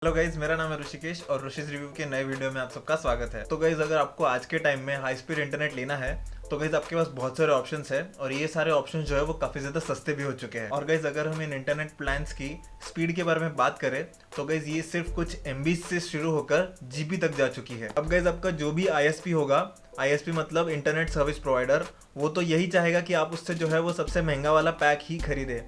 Hello guys, मेरा नाम है ऋषिकेश और ऋषिस रिव्यू के नए वीडियो में आप सबका स्वागत है। तो गाइज, अगर आपको आज के टाइम में हाई स्पीड इंटरनेट लेना है तो गाइज आपके पास बहुत सारे ऑप्शंस है और ये सारे ऑप्शंस जो है वो काफ़ी ज़्यादा सस्ते भी हो चुके हैं। और गाइज, अगर हम इन इंटरनेट प्लान्स की स्पीड के बारे में बात करें तो गाइज ये सिर्फ कुछ MB से शुरू होकर GB तक जा चुकी है। अब गाइज, आपका जो भी ISP होगा, ISP मतलब इंटरनेट सर्विस प्रोवाइडर, वो तो यही चाहेगा कि आप उससे जो है वो सबसे महंगा वाला पैक ही खरीदे।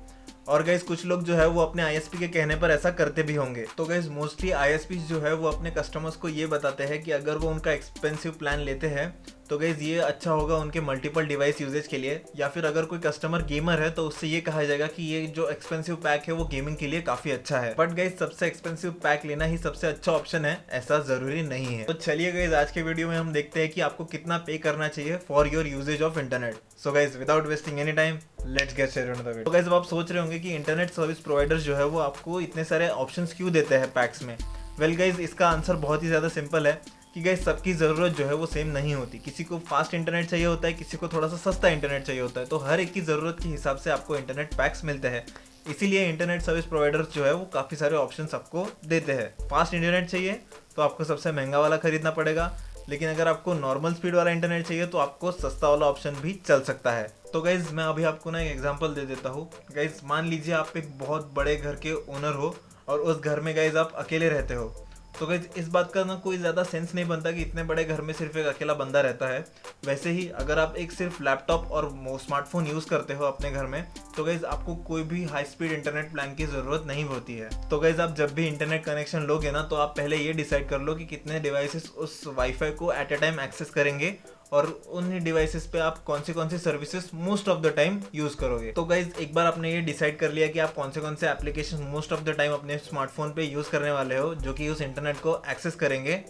और गाइज, कुछ लोग जो है वो अपने ISP के कहने पर ऐसा करते भी होंगे। तो गाइज, मोस्टली ISP जो है वो अपने कस्टमर्स को ये बताते हैं कि अगर वो उनका एक्सपेंसिव प्लान लेते हैं तो गाइज ये अच्छा होगा उनके मल्टीपल डिवाइस यूजेज के लिए, या फिर अगर कोई कस्टमर गेमर है तो उससे ये कहा जाएगा कि ये जो एक्सपेंसिव पैक है वो गेमिंग के लिए काफी अच्छा है। बट गाइज, सबसे एक्सपेंसिव पैक लेना ही सबसे अच्छा ऑप्शन है ऐसा जरूरी नहीं है। तो चलिए गाइज, आज के वीडियो में हम देखते हैं कि आपको कितना पे करना चाहिए for your usage of internet. So guys, without wasting any time, let's get started on the video. तो गाइज, अब आप सोच रहे होंगे कि इंटरनेट सर्विस प्रोवाइडर्स जो है वो आपको इतने सारे ऑप्शंस क्यों देते हैं पैक्स में। वेल गाइज, इसका आंसर बहुत ही ज़्यादा सिंपल है कि गाइज सबकी ज़रूरत जो है वो सेम नहीं होती। किसी को फास्ट इंटरनेट चाहिए होता है, किसी को थोड़ा सा सस्ता इंटरनेट चाहिए होता है। तो हर एक की ज़रूरत के हिसाब से आपको इंटरनेट पैक्स मिलते हैं। इसीलिए इंटरनेट सर्विस प्रोवाइडर्स जो है वो काफ़ी सारे ऑप्शंस आपको देते हैं। फास्ट इंटरनेट चाहिए तो आपको सबसे महंगा वाला खरीदना पड़ेगा, लेकिन अगर आपको नॉर्मल स्पीड वाला इंटरनेट चाहिए तो आपको सस्ता वाला ऑप्शन भी चल सकता है। तो गाइज, मैं अभी आपको ना एक एग्जांपल दे देता हूँ। गाइज, मान लीजिए आप एक बहुत बड़े घर के ओनर हो और उस घर में गाइज आप अकेले रहते हो। तो गाइज, इस बात का ना कोई ज़्यादा सेंस नहीं बनता कि इतने बड़े घर में सिर्फ एक अकेला बंदा रहता है। वैसे ही अगर आप एक सिर्फ लैपटॉप और स्मार्टफोन यूज़ करते हो अपने घर में तो गाइज आपको कोई भी हाई स्पीड इंटरनेट प्लान की ज़रूरत नहीं होती है। तो गाइज, आप जब भी इंटरनेट कनेक्शन लोगे ना तो आप पहले ये डिसाइड कर लो कि कितने डिवाइसेस उस वाईफाई को एट अ टाइम एक्सेस करेंगे और उन डिवाइसेस पे आप कौन सी services most of the time use करोगे। तो गाइज, एक बार आपने ये डिसाइड कर लिया कि आप कौन से application most of the time अपने स्मार्टफोन पे यूज करने वाले हो जो कि उस इंटरनेट को एक्सेस करेंगे,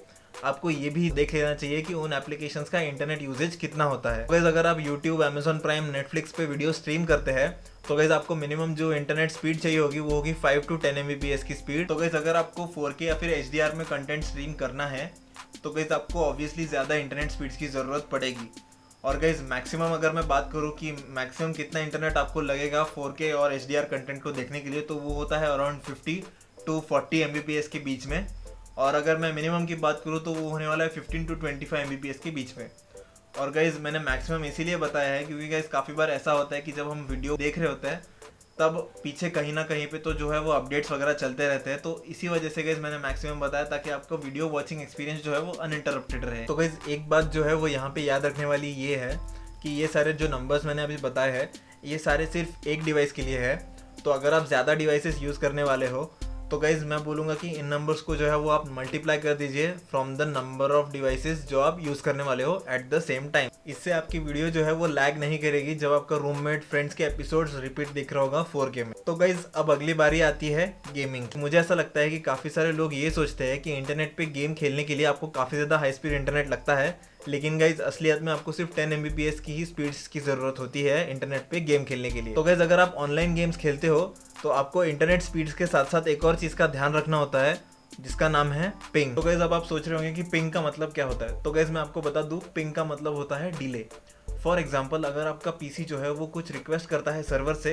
आपको ये भी देख लेना चाहिए कि उन एप्लीकेशंस का इंटरनेट यूजेज कितना होता है। गाइज, अगर आप यूट्यूब, अमेजॉन प्राइम, नेटफ्लिक्स पे वीडियो स्ट्रीम करते हैं तो गाइज आपको मिनिमम जो इंटरनेट स्पीड चाहिए होगी वो होगी 5 to 10 Mbps की स्पीड। तो गाइज, अगर आपको 4K या फिर HDR में कंटेंट स्ट्रीम करना है तो गाइज आपको ऑब्वियसली ज़्यादा इंटरनेट स्पीड्स की ज़रूरत पड़ेगी। और गाइज, मैक्सिमम अगर मैं बात करूँ कि मैक्सिमम कितना इंटरनेट आपको लगेगा 4K और HDR कंटेंट को देखने के लिए, तो वो होता है अराउंड 50 to 40 Mbps के बीच में। और अगर मैं मिनिमम की बात करूँ तो वो होने वाला है 15 to 25 Mbps के बीच में। और गाइज, मैंने मैक्सिमम इसीलिए बताया है क्योंकि गाइज काफ़ी बार ऐसा होता है कि जब हम वीडियो देख रहे होते हैं तब पीछे कहीं ना कहीं पे तो जो है वो अपडेट्स वगैरह चलते रहते हैं। तो इसी वजह से गाइज मैंने मैक्सिमम बताया ताकि आपका वीडियो वॉचिंग एक्सपीरियंस जो है वो अनइंटरप्टेड रहे। तो गाइज, एक बात जो है वो यहाँ पे याद रखने वाली ये है कि ये सारे जो नंबर्स मैंने अभी बताए हैं ये सारे सिर्फ एक डिवाइस के लिए है। तो अगर आप ज़्यादा डिवाइसेस यूज़ करने वाले हो तो गाइज मैं बोलूँगा कि इन नंबर्स को जो है वो आप मल्टीप्लाई कर दीजिए from the number of devices जो आप यूज़ करने वाले हो एट द सेम टाइम। इससे आपकी वीडियो जो है वो लैग नहीं करेगी जब आपका रूममेट फ्रेंड्स के एपिसोड्स रिपीट दिख रहा होगा 4K में। तो गाइज, अब अगली बारी आती है गेमिंग। मुझे ऐसा लगता है कि काफ़ी सारे लोग ये सोचते हैं कि इंटरनेट पे गेम खेलने के लिए आपको काफ़ी ज़्यादा हाई स्पीड इंटरनेट लगता है, लेकिन गाइज असलियत में आपको सिर्फ 10 Mbps की ही स्पीड्स की ज़रूरत होती है इंटरनेट पे गेम खेलने के लिए। तो गाइज, अगर आप ऑनलाइन गेम्स खेलते हो तो आपको इंटरनेट स्पीड्स के साथ साथ एक और चीज़ का ध्यान रखना होता है जिसका नाम है पिंग। तो गाइज, अब आप सोच रहे होंगे कि पिंग का मतलब क्या होता है। तो गाइज, मैं आपको बता दूं, पिंग का मतलब होता है डिले। फॉर एग्जाम्पल, अगर आपका पीसी जो है वो कुछ रिक्वेस्ट करता है सर्वर से,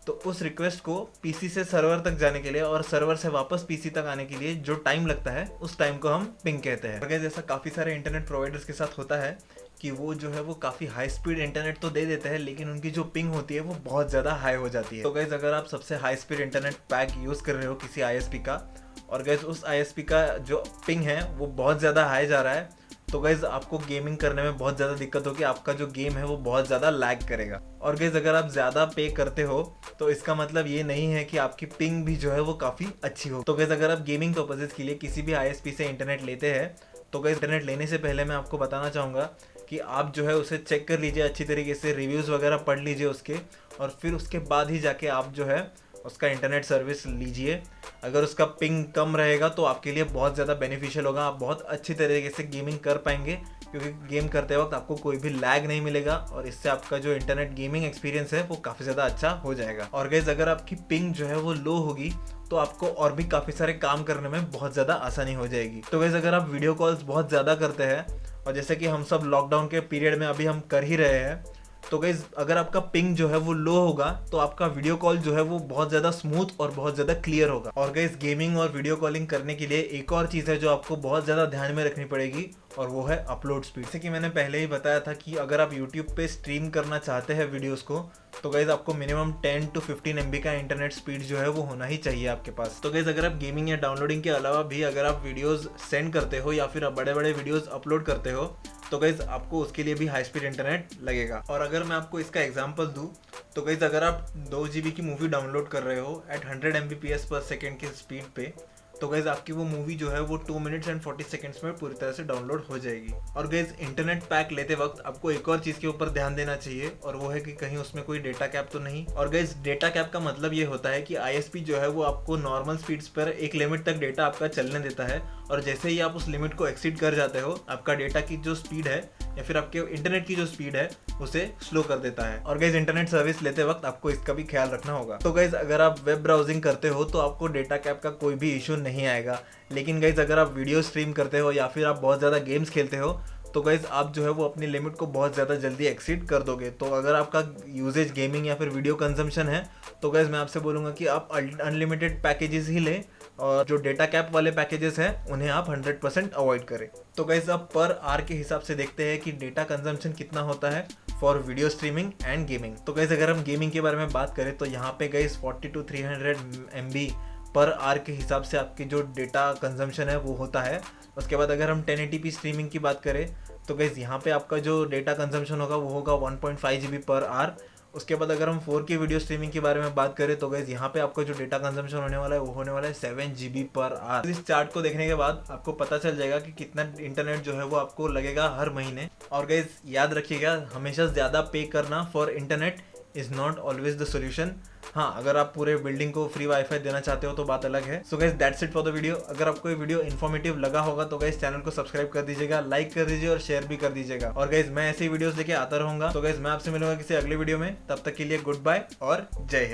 तो उस रिक्वेस्ट को पीसी से सर्वर तक जाने के लिए और सर्वर से वापस पीसी तक आने के लिए जो टाइम लगता है उस टाइम को हम पिंग कहते हैं। गाइज, ऐसा काफ़ी सारे इंटरनेट प्रोवाइडर्स के साथ होता है कि वो जो है वो काफ़ी हाई स्पीड इंटरनेट तो दे देते हैं लेकिन उनकी जो पिंग होती है वो बहुत ज़्यादा हाई हो जाती है। तो गाइज, अगर आप सबसे high speed internet pack use कर रहे हो किसी ISP का और गाइज उस ISP का जो पिंग है वो बहुत ज़्यादा हाई जा रहा है, तो गाइज आपको गेमिंग करने में बहुत ज़्यादा दिक्कत होगी, आपका जो गेम है वो बहुत ज़्यादा लैग करेगा। और गाइज, अगर आप ज़्यादा पे करते हो तो इसका मतलब ये नहीं है कि आपकी पिंग भी जो है वो काफ़ी अच्छी हो। तो गाइज, अगर आप गेमिंग पर्पजेज़ के लिए किसी भी ISP से इंटरनेट लेते हैं तो गाइज इंटरनेट लेने से पहले मैं आपको बताना चाहूँगा कि आप जो है उसे चेक कर लीजिए अच्छी तरीके से, रिव्यूज़ वगैरह पढ़ लीजिए उसके, और फिर उसके बाद ही जाके आप जो है उसका इंटरनेट सर्विस लीजिए। अगर उसका पिंग कम रहेगा तो आपके लिए बहुत ज़्यादा बेनिफिशियल होगा, आप बहुत अच्छी तरीके से गेमिंग कर पाएंगे क्योंकि गेम करते वक्त आपको कोई भी लैग नहीं मिलेगा और इससे आपका जो इंटरनेट गेमिंग एक्सपीरियंस है वो काफ़ी ज़्यादा अच्छा हो जाएगा। और गाइस, अगर आपकी पिंग जो है वो लो होगी तो आपको और भी काफ़ी सारे काम करने में बहुत ज़्यादा आसानी हो जाएगी। तो गाइस, अगर आप वीडियो कॉल्स बहुत ज़्यादा करते हैं और जैसे कि हम सब लॉकडाउन के पीरियड में अभी हम कर ही रहे हैं, तो गाइज अगर आपका पिंग जो है वो लो होगा तो आपका वीडियो कॉल जो है वो बहुत ज्यादा स्मूथ और बहुत ज्यादा क्लियर होगा। और गाइज गेमिंग और वीडियो कॉलिंग करने के लिए एक और चीज है जो आपको बहुत ज्यादा ध्यान में रखनी पड़ेगी, और वो है अपलोड स्पीड। जैसे कि मैंने पहले ही बताया था कि अगर आप YouTube पे स्ट्रीम करना चाहते हैं वीडियोस को, तो गाइज आपको मिनिमम 10 to 15 MB का इंटरनेट स्पीड जो है वो होना ही चाहिए आपके पास। तो गाइज अगर आप गेमिंग या डाउनलोडिंग के अलावा भी अगर आप वीडियोस सेंड करते हो या फिर बड़े बड़े वीडियोस अपलोड करते हो, तो गाइज आपको उसके लिए भी हाई स्पीड इंटरनेट लगेगा। और अगर मैं आपको इसका एग्जांपल दूं, तो गाइज अगर आप 2 GB की मूवी डाउनलोड कर रहे हो एट 100 Mbps पर सेकेंड की स्पीड पे, तो गाइज आपकी वो मूवी जो है वो 2 मिनट्स एंड 40 सेकंड्स में पूरी तरह से डाउनलोड हो जाएगी। और गाइज इंटरनेट पैक लेते वक्त आपको एक और चीज के ऊपर ध्यान देना चाहिए, और वो है कि कहीं उसमें कोई डेटा कैप तो नहीं। और गाइज डेटा कैप का मतलब ये होता है कि ISP जो है वो आपको नॉर्मल स्पीड्स पर एक लिमिट तक डेटा आपका चलने देता है, और जैसे ही आप उस लिमिट को एक्सीड कर जाते हो, आपका डेटा की जो स्पीड है या फिर आपके इंटरनेट की जो स्पीड है उसे स्लो कर देता है। और गाइज इंटरनेट सर्विस लेते वक्त आपको इसका भी ख्याल रखना होगा। तो गाइज अगर आप वेब ब्राउजिंग करते हो तो आपको डेटा कैप का कोई भी इशू नहीं आएगा, लेकिन गाइज अगर आप वीडियो स्ट्रीम करते हो या फिर आप बहुत ज़्यादा गेम्स खेलते हो, तो गाइज आप जो है वो अपनी लिमिट को बहुत ज़्यादा जल्दी एक्सीड कर दोगे। तो अगर आपका यूजेज गेमिंग या फिर वीडियो कंजम्पशन है, तो गाइज मैं आपसे बोलूँगा कि आप अनलिमिटेड पैकेजेस ही लें, और जो डेटा कैप वाले पैकेजेस हैं उन्हें आप 100% अवॉइड करें। तो गाइज आप पर आवर के हिसाब से देखते हैं कि डेटा कंजम्पशन कितना होता है for video streaming and gaming. तो गाइज अगर हम गेमिंग के बारे में बात करें तो यहाँ पे guys 40 to 300 MB per hour के हिसाब से आपकी जो डेटा कंजम्पशन है वो होता है। उसके बाद अगर हम 1080p स्ट्रीमिंग की बात करें तो गाइज यहाँ पे आपका जो डेटा कंजम्पशन होगा वो होगा 1.5 GB पर आवर। उसके बाद अगर हम 4K वीडियो स्ट्रीमिंग के बारे में बात करें तो गाइज यहाँ पे आपका जो डेटा कंजम्पशन होने वाला है वो होने वाला है 7 GB पर आवर। इस चार्ट को देखने के बाद आपको पता चल जाएगा कि कितना इंटरनेट जो है वो आपको लगेगा हर महीने। और गाइज याद रखिएगा, हमेशा ज़्यादा पे करना for internet is not always the solution. हाँ, अगर आप पूरे बिल्डिंग को फ्री वाईफाई देना चाहते हो तो बात अलग है। So guys that's it for the video. अगर आपको ये वीडियो इन्फॉर्मेटिव लगा होगा तो गाइस चैनल को सब्सक्राइब कर दीजिएगा, लाइक कर दीजिए और शेयर भी कर दीजिएगा। और गाइस मैं ऐसे ही वीडियोस लेके आता रहूंगा। तो गाइस मैं आपसे मिलूंगा किसी अगले वीडियो में, तब तक के लिए गुड बाय और जय हिंद।